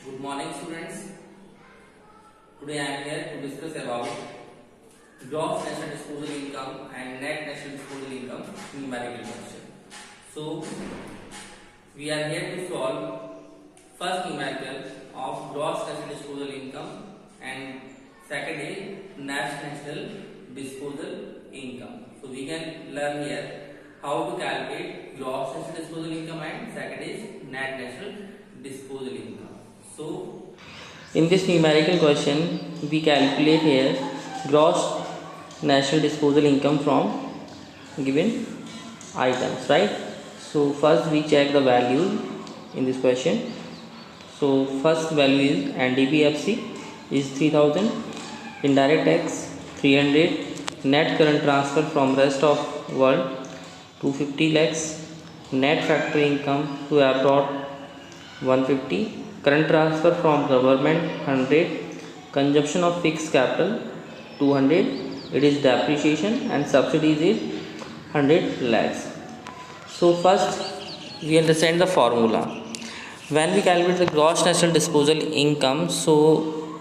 Good morning, students. Today I am here to discuss about gross national disposable income and net national disposable income numerical question. So we are here to solve first numerical of gross national disposable income and second is net national disposable income. So we can learn here how to calculate gross national disposable income and second is net national disposable income. So in this numerical question, we calculate here gross national disposal income from given items, right? So first we check the value in this question. So first value is NDPFC is 3000, indirect tax 300, net current transfer from rest of world 250 lakhs, net factory income to abroad 150, current transfer from government 100, consumption of fixed capital 200, it is depreciation and subsidies is 100 lakhs. So first we understand the formula. When we calculate the gross national disposal income, so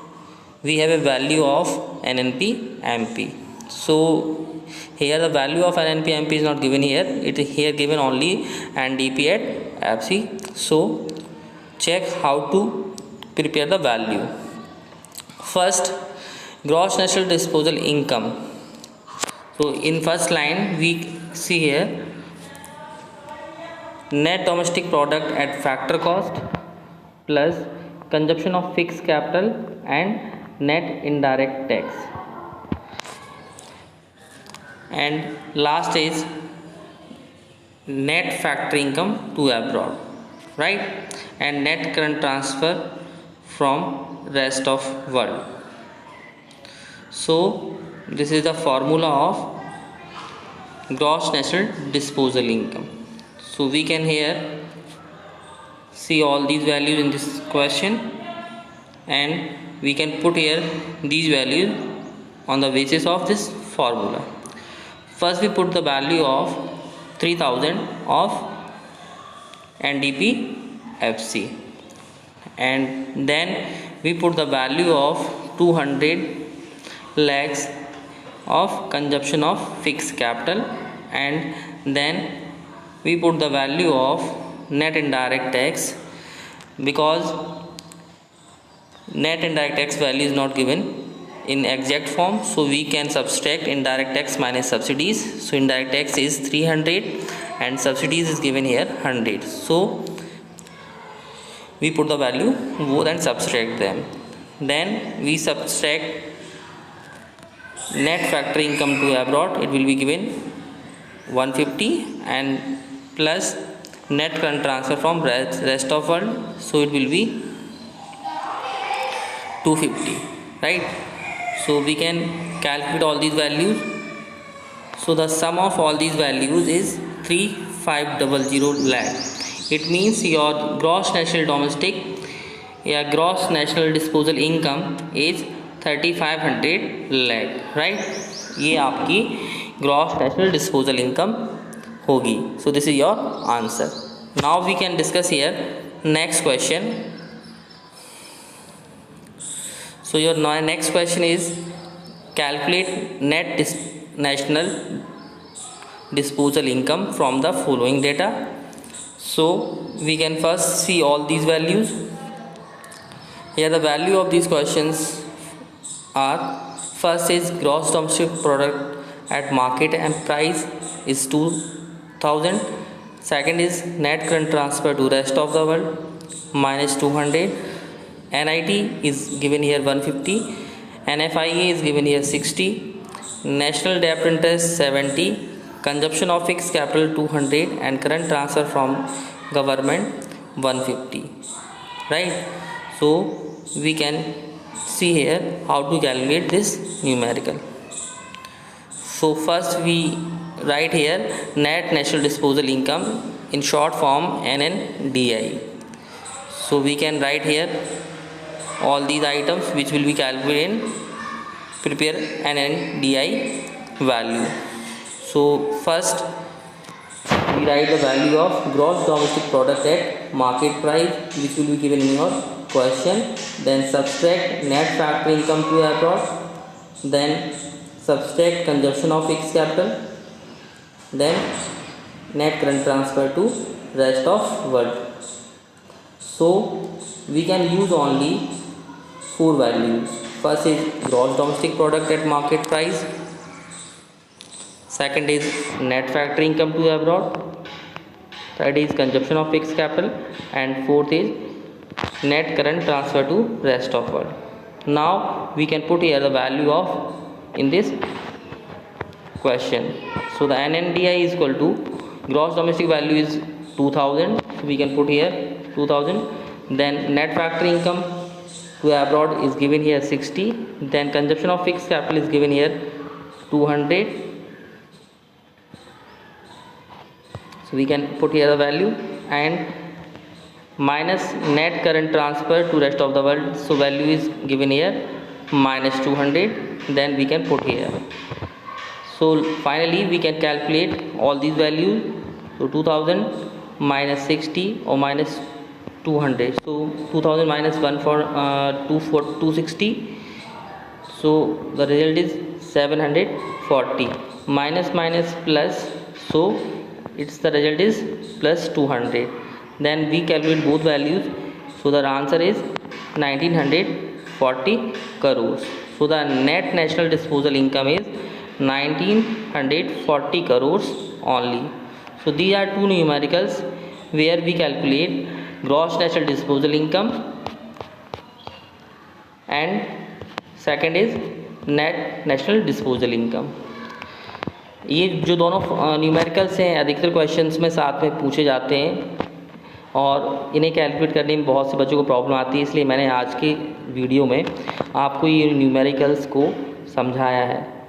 we have a value of NNP MP. So here the value of NNP MP is not given here, it is here given only NDP at FC. So check how to prepare the value. First, gross national disposal income. So in first line we see here net domestic product at factor cost plus consumption of fixed capital and net indirect tax, and last is net factory income to abroad, right, and net current transfer from rest of world. So this is the formula of gross national disposal income. So we can here see all these values in this question and we can put here these values on the basis of this formula. First we put the value of 3000 of NDP FC, and then we put the value of 200 lakhs of consumption of fixed capital, and then we put the value of net indirect tax, because net indirect tax value is not given in exact form, so we can subtract indirect tax minus subsidies. So indirect tax is 300 and subsidies is given here 100. So we put the value both and subtract them. Then we subtract net factory income to abroad, it will be given 150, and plus net current transfer from rest of world, so it will be 250, right? So we can calculate all these values. So the sum of all these values is 3500 lakh. It means your gross national domestic gross national disposal income is 3500 lakh, right? ये आपकी gross national disposal income होगी. So this is your answer. Now we can discuss here next question. So your next question is calculate net national disposal income from the following data. So we can first see all these values. Here the value of these questions are, first is gross domestic product at market and price is 2000, second is net current transfer to rest of the world minus 200, NIT is given here 150, NFIA is given here 60, national debt interest 70, consumption of fixed capital 200, and current transfer from government 150, right? So we can see here how to calculate this numerical. So first we write here net national disposal income, in short form NNDI. So we can write here all these items which will be calculated, prepare NNDI value. So first we write the value of gross domestic product at market price, which will be given in your question, then subtract net factory income to abroad, then subtract consumption of fixed capital, then net current transfer to rest of world. So we can use only 4 values. First is gross domestic product at market price, second is net factory income to abroad, third is consumption of fixed capital, and fourth is net current transfer to rest of world. Now we can put here the value of in this question. So the NNDI is equal to gross domestic value is 2000, so we can put here 2000, then net factory income to abroad is given here 60, then consumption of fixed capital is given here 200, so we can put here the value, and minus net current transfer to rest of the world, so value is given here minus 200, then we can put here. So finally we can calculate all these values. So 2000 minus 60 or minus 200, so 2000 minus 1 for 260, so the result is 740, minus minus plus, so its the result is plus 200. Then we calculate both values, so the answer is 1940 crores. So the net national disposal income is 1940 crores only. So these are two numericals where we calculate gross national disposal income and second is net national disposal income. ये जो दोनों numericals हैं अधिकतर questions में साथ में पूछे जाते हैं और इन्हें कैलकुलेट करने में बहुत से बच्चों को प्रॉब्लम आती है, इसलिए मैंने आज की वीडियो में आपको ये न्यूमेरिकल्स को समझाया है।